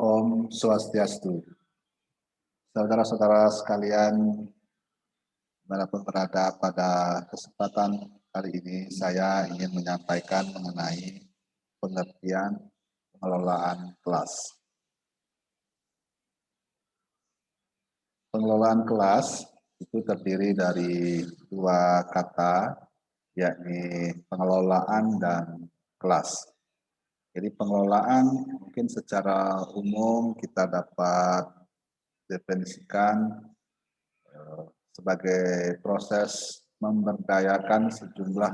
Om Swastiastu. Saudara-saudara sekalian, dimanapun berada, pada kesempatan kali ini saya ingin menyampaikan mengenai pengertian pengelolaan kelas. Pengelolaan kelas itu terdiri dari dua kata, yakni pengelolaan dan kelas. Jadi pengelolaan mungkin secara umum kita dapat definisikan sebagai proses memberdayakan sejumlah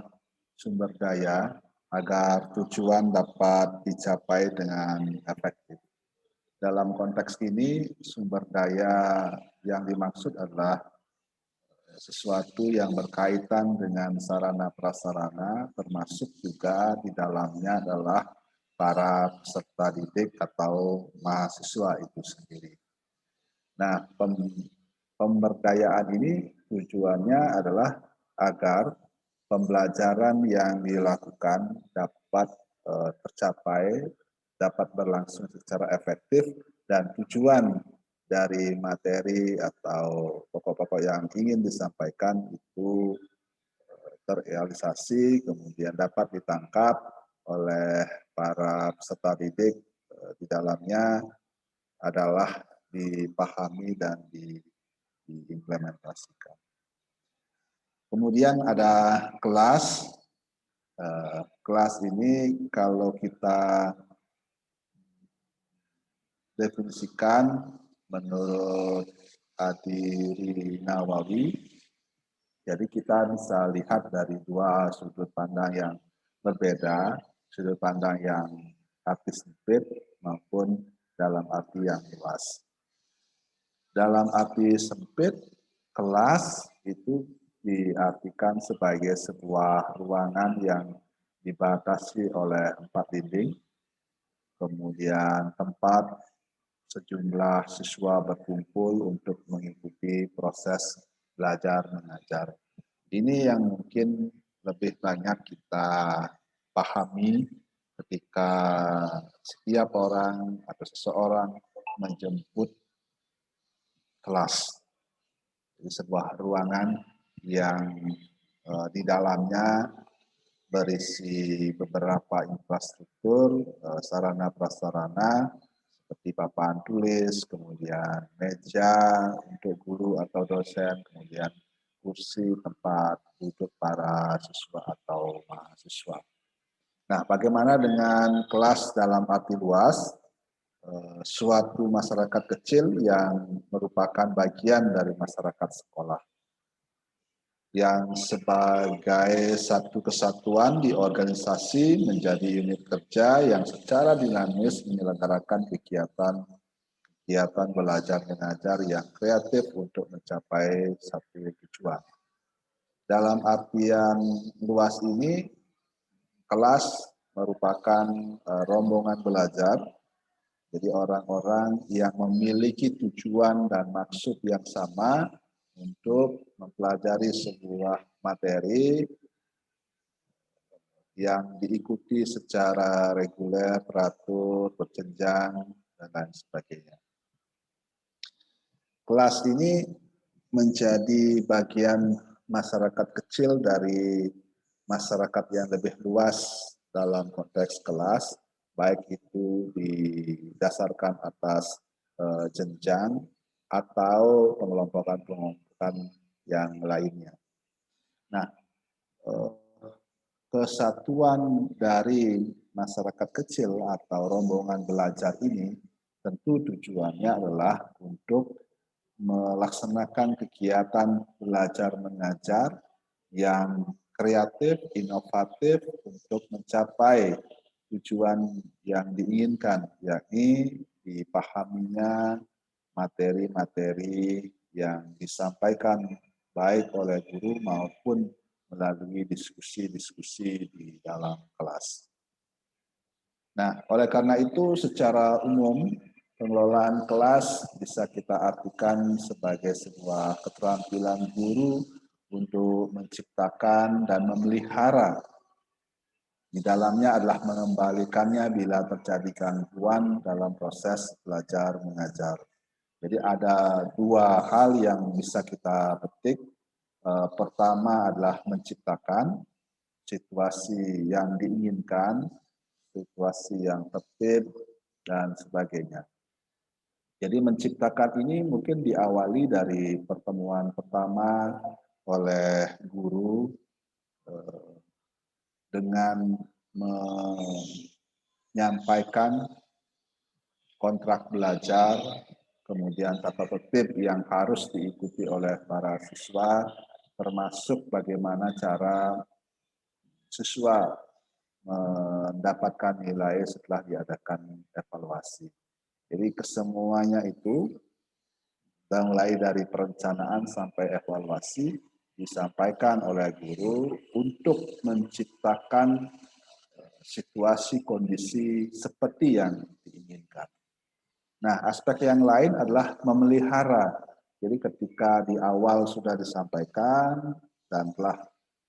sumber daya agar tujuan dapat dicapai dengan efektif. Dalam konteks ini, sumber daya yang dimaksud adalah sesuatu yang berkaitan dengan sarana prasarana, termasuk juga di dalamnya adalah para peserta didik atau mahasiswa itu sendiri. Nah, pemberdayaan ini tujuannya adalah agar pembelajaran yang dilakukan dapat tercapai, dapat berlangsung secara efektif, dan tujuan dari materi atau pokok-pokok yang ingin disampaikan itu terrealisasi, kemudian dapat ditangkap oleh para peserta didik. Di dalamnya adalah dipahami dan diimplementasikan. Kemudian ada kelas. Kelas ini kalau kita definisikan menurut Adiri Nawawi, jadi kita bisa lihat dari dua sudut pandang yang berbeda, sudut pandang yang arti sempit maupun dalam arti yang luas. Dalam arti sempit, kelas itu diartikan sebagai sebuah ruangan yang dibatasi oleh 4 dinding, kemudian tempat sejumlah siswa berkumpul untuk mengikuti proses belajar mengajar. Ini yang mungkin lebih banyak kita pahami ketika setiap orang atau seseorang menjemput kelas. Jadi sebuah ruangan yang di dalamnya berisi beberapa infrastruktur, sarana prasarana seperti papan tulis, kemudian meja untuk guru atau dosen, kemudian kursi tempat duduk para siswa atau mahasiswa. Nah, bagaimana dengan kelas dalam arti luas? Suatu masyarakat kecil yang merupakan bagian dari masyarakat sekolah, yang sebagai satu kesatuan di organisasi menjadi unit kerja yang secara dinamis menyelenggarakan kegiatan belajar mengajar yang kreatif untuk mencapai satu tujuan. Dalam artian luas ini, kelas merupakan rombongan belajar. Jadi orang-orang yang memiliki tujuan dan maksud yang sama untuk mempelajari sebuah materi yang diikuti secara reguler, teratur, berjenjang, dan lain sebagainya. Kelas ini menjadi bagian masyarakat kecil dari masyarakat yang lebih luas dalam konteks kelas, baik itu didasarkan atas jenjang atau pengelompokan yang lainnya. Nah, kesatuan dari masyarakat kecil atau rombongan belajar ini tentu tujuannya adalah untuk melaksanakan kegiatan belajar mengajar yang kreatif, inovatif untuk mencapai tujuan yang diinginkan, yakni dipahaminya materi-materi yang disampaikan baik oleh guru maupun melalui diskusi-diskusi di dalam kelas. Nah, oleh karena itu secara umum pengelolaan kelas bisa kita artikan sebagai sebuah keterampilan guru untuk menciptakan dan memelihara Di dalamnya adalah mengembalikannya bila terjadi gangguan dalam proses belajar mengajar. Jadi ada dua hal yang bisa kita petik. Pertama adalah menciptakan situasi yang diinginkan, situasi yang tertib, dan sebagainya. Jadi menciptakan ini mungkin diawali dari pertemuan pertama oleh guru dengan menyampaikan kontrak belajar, kemudian tata tertib yang harus diikuti oleh para siswa, termasuk bagaimana cara siswa mendapatkan nilai setelah diadakan evaluasi. Jadi kesemuanya itu, mulai dari perencanaan sampai evaluasi, disampaikan oleh guru untuk menciptakan situasi kondisi seperti yang diinginkan. Nah, aspek yang lain adalah memelihara. Jadi ketika di awal sudah disampaikan dan telah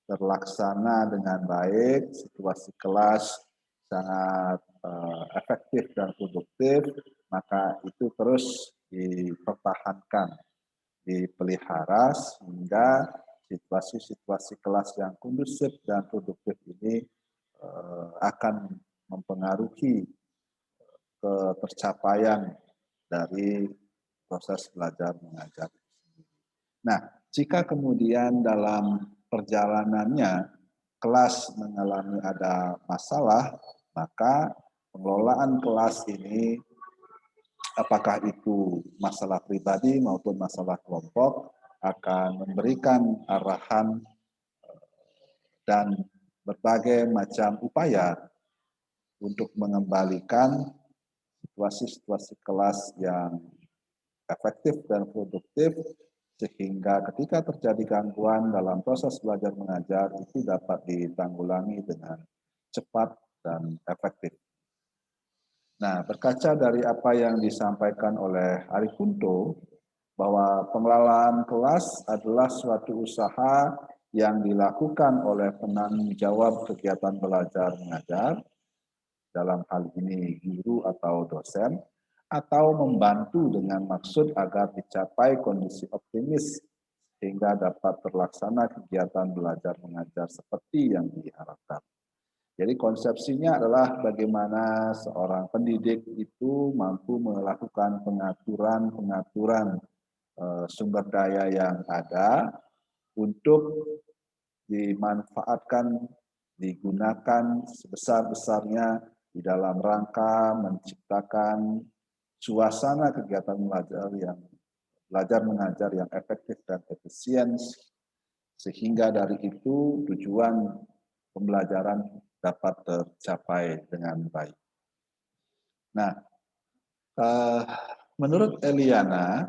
terlaksana dengan baik, situasi kelas sangat efektif dan produktif, maka itu terus dipertahankan, dipelihara sehingga situasi-situasi kelas yang kondusif dan produktif ini akan mempengaruhi ketercapaian dari proses belajar mengajar. Nah, jika kemudian dalam perjalanannya kelas mengalami ada masalah, maka pengelolaan kelas ini, apakah itu masalah pribadi maupun masalah kelompok, akan memberikan arahan dan berbagai macam upaya untuk mengembalikan situasi-situasi kelas yang efektif dan produktif, sehingga ketika terjadi gangguan dalam proses belajar mengajar itu dapat ditanggulangi dengan cepat dan efektif. Nah, berkaca dari apa yang disampaikan oleh Ari Kunto, bahwa pengelolaan kelas adalah suatu usaha yang dilakukan oleh penanggung jawab kegiatan belajar mengajar, dalam hal ini guru atau dosen, atau membantu dengan maksud agar dicapai kondisi optimis sehingga dapat terlaksana kegiatan belajar mengajar seperti yang diharapkan. Jadi konsepsinya adalah bagaimana seorang pendidik itu mampu melakukan pengaturan sumber daya yang ada untuk dimanfaatkan, digunakan sebesar-besarnya di dalam rangka menciptakan suasana kegiatan belajar mengajar yang efektif dan efisien, sehingga dari itu tujuan pembelajaran dapat tercapai dengan baik. Nah, menurut Eliana,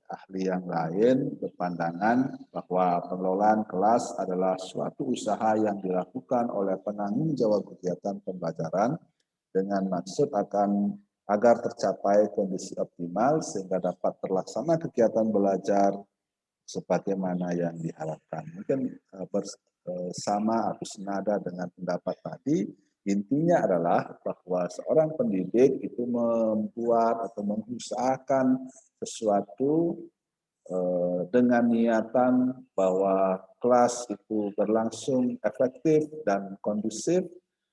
ahli yang lain berpandangan bahwa pengelolaan kelas adalah suatu usaha yang dilakukan oleh penanggung jawab kegiatan pembelajaran dengan maksud agar tercapai kondisi optimal sehingga dapat terlaksana kegiatan belajar sebagaimana yang diharapkan. Mungkin bersama atau senada dengan pendapat tadi, intinya adalah bahwa seorang pendidik itu membuat atau mengusahakan sesuatu dengan niatan bahwa kelas itu berlangsung efektif dan kondusif,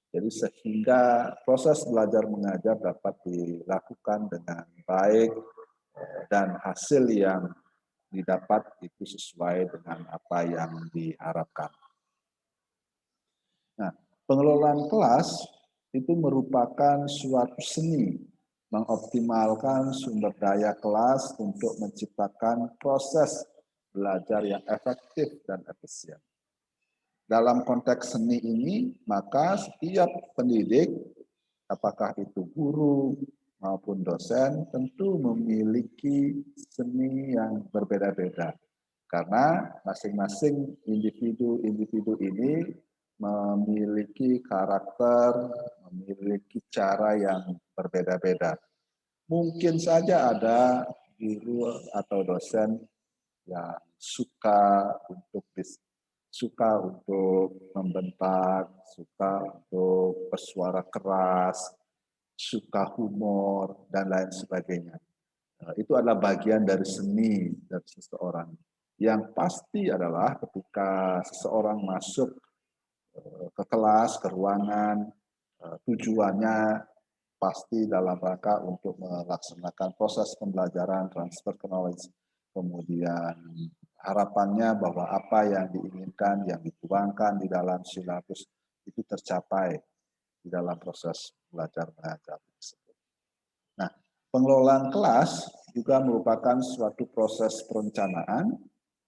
jadi sehingga proses belajar mengajar dapat dilakukan dengan baik dan hasil yang didapat itu sesuai dengan apa yang diharapkan. Nah, pengelolaan kelas itu merupakan suatu seni mengoptimalkan sumber daya kelas untuk menciptakan proses belajar yang efektif dan efisien. Dalam konteks seni ini, maka setiap pendidik, apakah itu guru maupun dosen, tentu memiliki seni yang berbeda-beda. Karena masing-masing individu-individu ini memiliki karakter, memiliki cara yang berbeda-beda. Mungkin saja ada guru atau dosen yang suka untuk membentak, suka untuk bersuara keras, suka humor, dan lain sebagainya. Itu adalah bagian dari seni dari seseorang. Yang pasti adalah ketika seseorang masuk ke kelas, ke ruangan, tujuannya pasti dalam rangka untuk melaksanakan proses pembelajaran, transfer knowledge, kemudian harapannya bahwa apa yang diinginkan, yang dituangkan di dalam silabus itu tercapai di dalam proses belajar mengajar tersebut. Nah, pengelolaan kelas juga merupakan suatu proses perencanaan,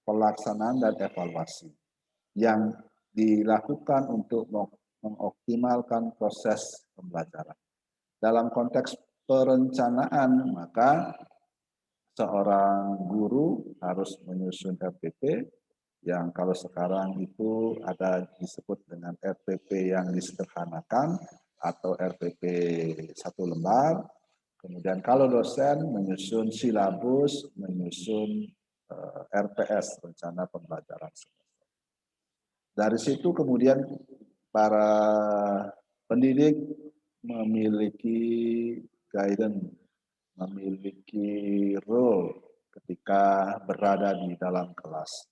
pelaksanaan, dan evaluasi yang dilakukan untuk mengoptimalkan proses pembelajaran. Dalam konteks perencanaan, maka seorang guru harus menyusun RPP yang kalau sekarang itu ada disebut dengan RPP yang disederhanakan atau RPP satu lembar. Kemudian kalau dosen menyusun silabus, menyusun RPS, rencana pembelajaran semester. Dari situ kemudian para pendidik memiliki guidance, memiliki role ketika berada di dalam kelas.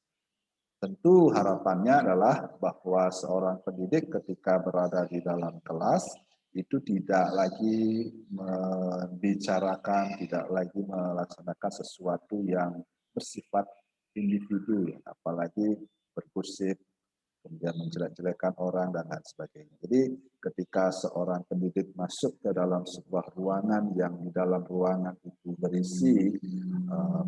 Tentu harapannya adalah bahwa seorang pendidik ketika berada di dalam kelas itu tidak lagi membicarakan, tidak lagi melaksanakan sesuatu yang bersifat individu, apalagi bergosip, kemudian menjelek-jelekan orang dan lain sebagainya. Jadi ketika seorang pendidik masuk ke dalam sebuah ruangan yang di dalam ruangan itu berisi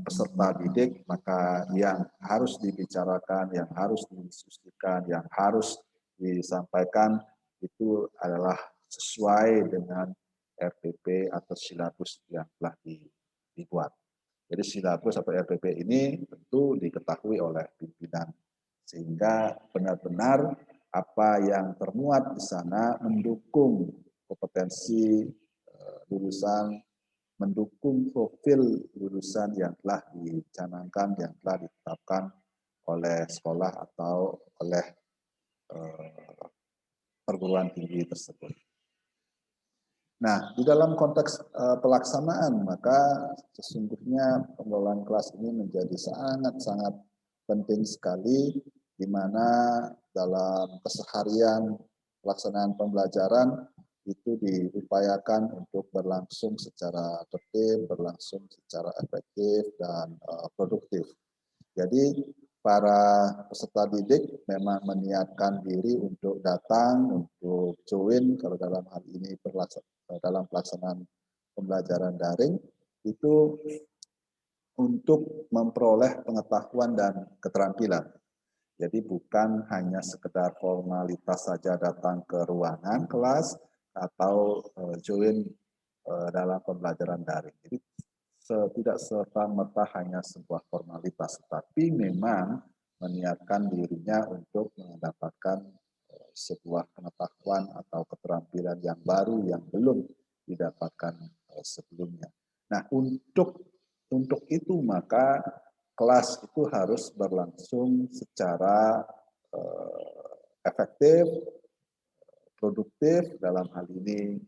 peserta didik, maka yang harus dibicarakan, yang harus didiskusikan, yang harus disampaikan itu adalah sesuai dengan RPP atau silabus yang telah dibuat. Jadi silabus atau RPP ini tentu diketahui oleh pimpinan sehingga benar-benar apa yang termuat di sana mendukung kompetensi lulusan, mendukung profil lulusan yang telah dicanangkan, yang telah ditetapkan oleh sekolah atau oleh perguruan tinggi tersebut. Nah, di dalam konteks pelaksanaan, maka sesungguhnya pengelolaan kelas ini menjadi sangat-sangat penting sekali, di mana dalam keseharian pelaksanaan pembelajaran itu diupayakan untuk berlangsung secara tertib, berlangsung secara efektif dan produktif. Jadi para peserta didik memang meniatkan diri untuk datang, untuk join kalau dalam hal ini dalam pelaksanaan pembelajaran daring itu untuk memperoleh pengetahuan dan keterampilan. Jadi bukan hanya sekedar formalitas saja datang ke ruangan kelas atau join dalam pembelajaran daring. Jadi tidak serta-merta hanya sebuah formalitas, tapi memang meniatkan dirinya untuk mendapatkan sebuah pengetahuan atau keterampilan yang baru yang belum didapatkan sebelumnya. Nah, untuk itu maka kelas itu harus berlangsung secara efektif, produktif, dalam hal ini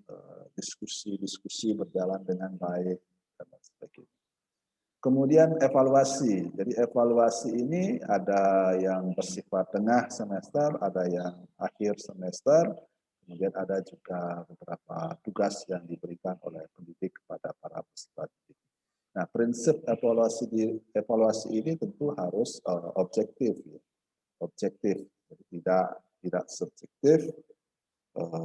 diskusi-diskusi berjalan dengan baik dan sebagainya. Kemudian evaluasi. Jadi evaluasi ini ada yang bersifat tengah semester, ada yang akhir semester, kemudian ada juga beberapa tugas yang diberikan oleh pendidik kepada para peserta didik. Nah, prinsip evaluasi ini tentu harus objektif, objektif, jadi tidak subjektif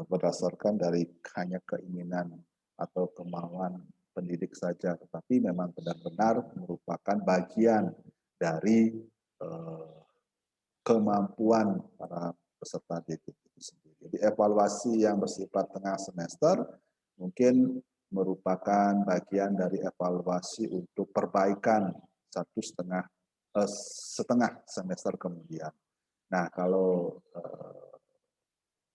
berdasarkan dari hanya keinginan atau kemauan pendidik saja, tetapi memang benar-benar merupakan bagian dari kemampuan para peserta didik itu sendiri. Jadi evaluasi yang bersifat tengah semester mungkin merupakan bagian dari evaluasi untuk perbaikan setengah semester kemudian. Nah, kalau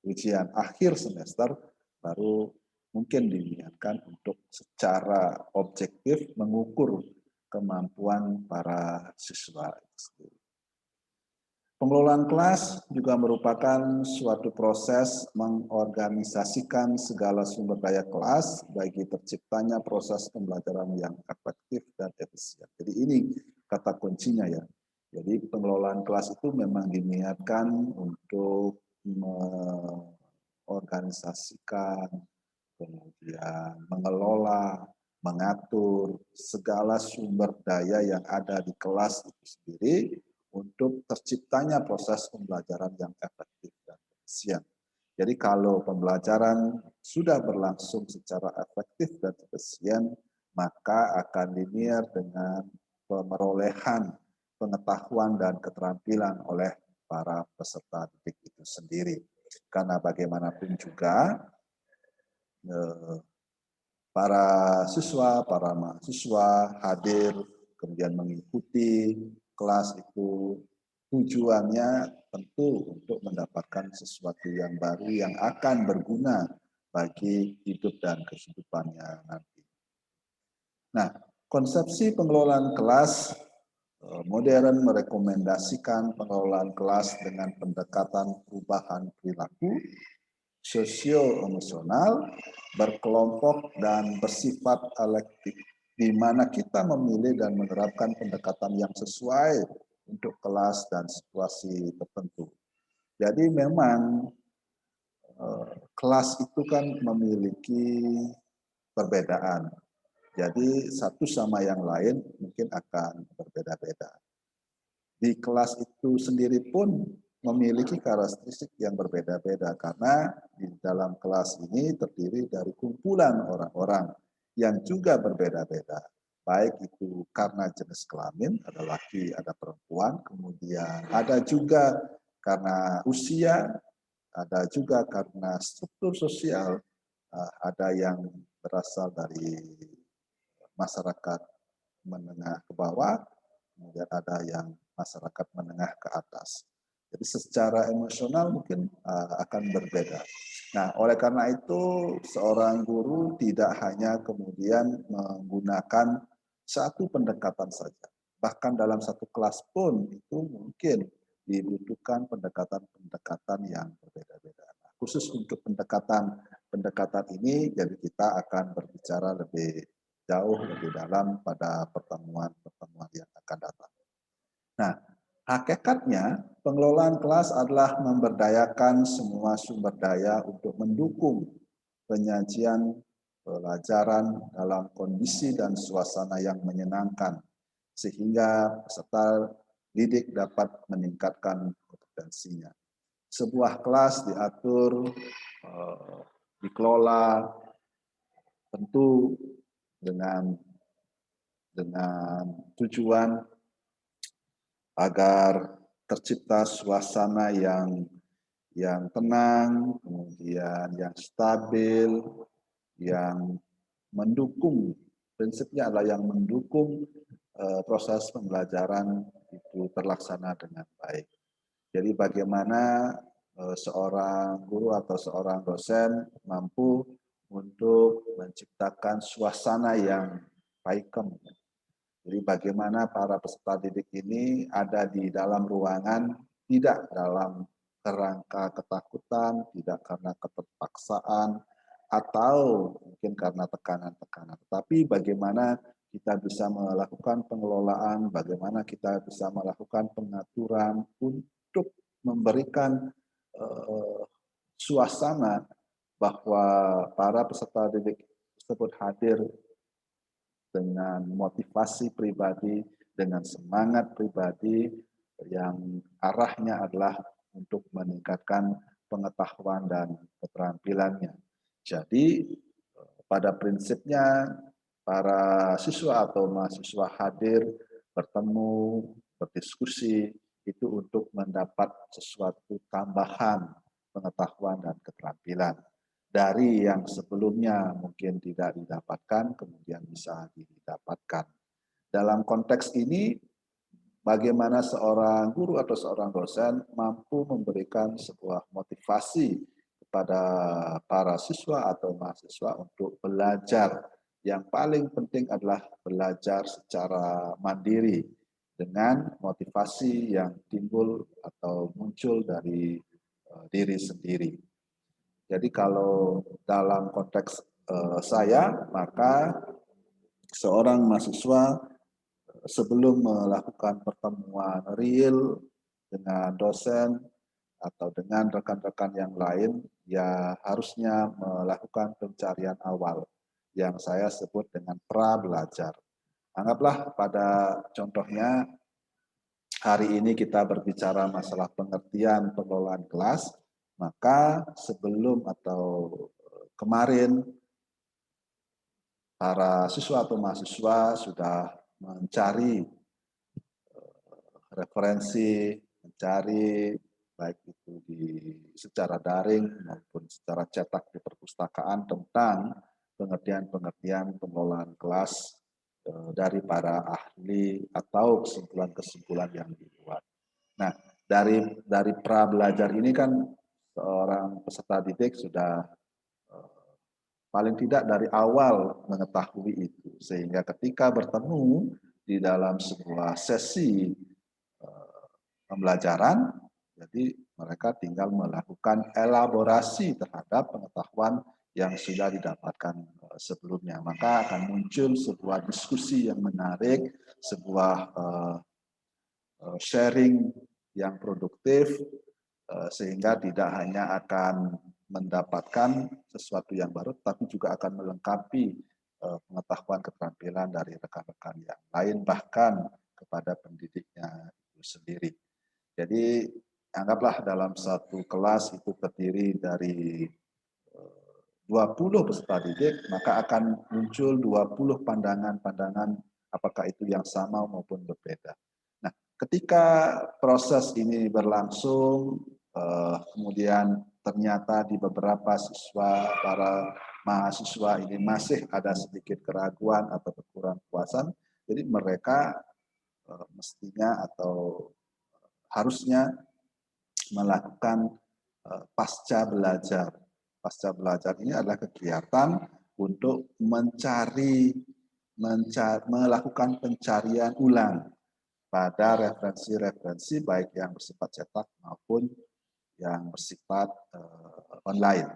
ujian akhir semester baru mungkin diniatkan untuk secara objektif mengukur kemampuan para siswa itu sendiri. Pengelolaan kelas juga merupakan suatu proses mengorganisasikan segala sumber daya kelas bagi terciptanya proses pembelajaran yang efektif dan efisien. Jadi ini kata kuncinya ya. Jadi pengelolaan kelas itu memang diniatkan untuk mengorganisasikan, kemudian mengelola, mengatur segala sumber daya yang ada di kelas itu sendiri untuk terciptanya proses pembelajaran yang efektif dan efisien. Jadi kalau pembelajaran sudah berlangsung secara efektif dan efisien, maka akan linear dengan pemerolehan pengetahuan dan keterampilan oleh para peserta didik itu sendiri. Karena bagaimanapun juga, para siswa, para mahasiswa hadir, kemudian mengikuti kelas itu tujuannya tentu untuk mendapatkan sesuatu yang baru yang akan berguna bagi hidup dan kehidupannya nanti. Nah, konsepsi pengelolaan kelas modern merekomendasikan pengelolaan kelas dengan pendekatan perubahan perilaku, sosio-emosional, berkelompok, dan bersifat elektif, di mana kita memilih dan menerapkan pendekatan yang sesuai untuk kelas dan situasi tertentu. Jadi memang kelas itu kan memiliki perbedaan. Jadi satu sama yang lain mungkin akan berbeda-beda. Di kelas itu sendiri pun memiliki karakteristik yang berbeda-beda karena di dalam kelas ini terdiri dari kumpulan orang-orang yang juga berbeda-beda. Baik itu karena jenis kelamin, ada laki, ada perempuan, kemudian ada juga karena usia, ada juga karena struktur sosial, ada yang berasal dari masyarakat menengah ke bawah, kemudian ada yang masyarakat menengah ke atas. Jadi secara emosional mungkin akan berbeda. Nah, oleh karena itu seorang guru tidak hanya kemudian menggunakan satu pendekatan saja. Bahkan dalam satu kelas pun itu mungkin dibutuhkan pendekatan-pendekatan yang berbeda-beda. Nah, khusus untuk pendekatan ini, jadi kita akan berbicara lebih jauh, lebih dalam pada pertemuan-pertemuan yang akan datang. Nah, hakikatnya pengelolaan kelas adalah memberdayakan semua sumber daya untuk mendukung penyajian pelajaran dalam kondisi dan suasana yang menyenangkan, sehingga peserta didik dapat meningkatkan kompetensinya. Sebuah kelas diatur, dikelola tentu dengan tujuan agar tercipta suasana yang tenang, kemudian yang stabil, yang mendukung, prinsipnya adalah yang mendukung proses pembelajaran itu terlaksana dengan baik. Jadi bagaimana seorang guru atau seorang dosen mampu untuk menciptakan suasana yang pakem. Jadi bagaimana para peserta didik ini ada di dalam ruangan, tidak dalam kerangka ketakutan, tidak karena keterpaksaan, atau mungkin karena tekanan-tekanan. Tapi bagaimana kita bisa melakukan pengelolaan, bagaimana kita bisa melakukan pengaturan untuk memberikan suasana bahwa para peserta didik tersebut hadir dengan motivasi pribadi, dengan semangat pribadi yang arahnya adalah untuk meningkatkan pengetahuan dan keterampilannya. Jadi pada prinsipnya para siswa atau mahasiswa hadir, bertemu, berdiskusi, itu untuk mendapat sesuatu tambahan pengetahuan dan keterampilan dari yang sebelumnya mungkin tidak didapatkan, kemudian bisa didapatkan. Dalam konteks ini, bagaimana seorang guru atau seorang dosen mampu memberikan sebuah motivasi kepada para siswa atau mahasiswa untuk belajar. Yang paling penting adalah belajar secara mandiri dengan motivasi yang timbul atau muncul dari diri sendiri. Jadi kalau dalam konteks saya, maka seorang mahasiswa sebelum melakukan pertemuan real dengan dosen atau dengan rekan-rekan yang lain, ya harusnya melakukan pencarian awal yang saya sebut dengan pra belajar. Anggaplah pada contohnya hari ini kita berbicara masalah pengertian pengelolaan kelas, maka sebelum atau kemarin para siswa atau mahasiswa sudah mencari referensi, mencari baik itu secara daring maupun secara cetak di perpustakaan tentang pengertian-pengertian pengelolaan kelas dari para ahli atau kesimpulan-kesimpulan yang dibuat. Nah, dari pra belajar ini kan seorang peserta didik sudah paling tidak dari awal mengetahui itu, sehingga ketika bertemu di dalam sebuah sesi pembelajaran, jadi mereka tinggal melakukan elaborasi terhadap pengetahuan yang sudah didapatkan sebelumnya. Maka akan muncul sebuah diskusi yang menarik, sebuah sharing yang produktif, sehingga tidak hanya akan mendapatkan sesuatu yang baru, tapi juga akan melengkapi pengetahuan keterampilan dari rekan-rekan yang lain, bahkan kepada pendidiknya itu sendiri. Jadi anggaplah dalam satu kelas itu terdiri dari 20 peserta didik, maka akan muncul 20 pandangan-pandangan apakah itu yang sama maupun berbeda. Nah, ketika proses ini berlangsung, kemudian ternyata di beberapa siswa, para mahasiswa ini masih ada sedikit keraguan atau kekurang puasan, jadi mereka mestinya atau harusnya melakukan pasca belajar. Pasca belajar ini adalah kegiatan untuk melakukan pencarian ulang pada referensi-referensi baik yang bersifat cetak maupun yang bersifat online.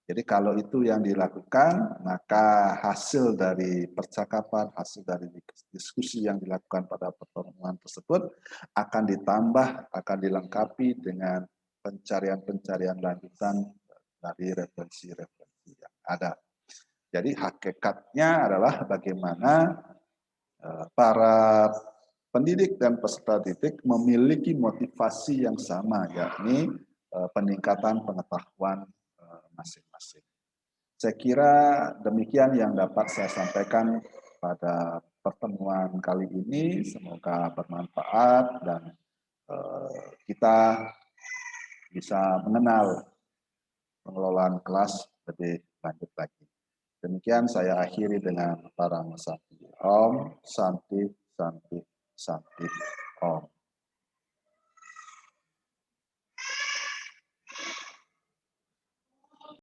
Jadi kalau itu yang dilakukan, maka hasil dari percakapan, hasil dari diskusi yang dilakukan pada pertemuan tersebut akan ditambah, akan dilengkapi dengan pencarian-pencarian lanjutan dari referensi-referensi yang ada. Jadi hakikatnya adalah bagaimana para pendidik dan peserta didik memiliki motivasi yang sama, yakni peningkatan pengetahuan masing-masing. Saya kira demikian yang dapat saya sampaikan pada pertemuan kali ini. Semoga bermanfaat dan kita bisa mengenal pengelolaan kelas lebih lanjut lagi. Demikian saya akhiri dengan para Santi. Om Santi Santi Santi Om.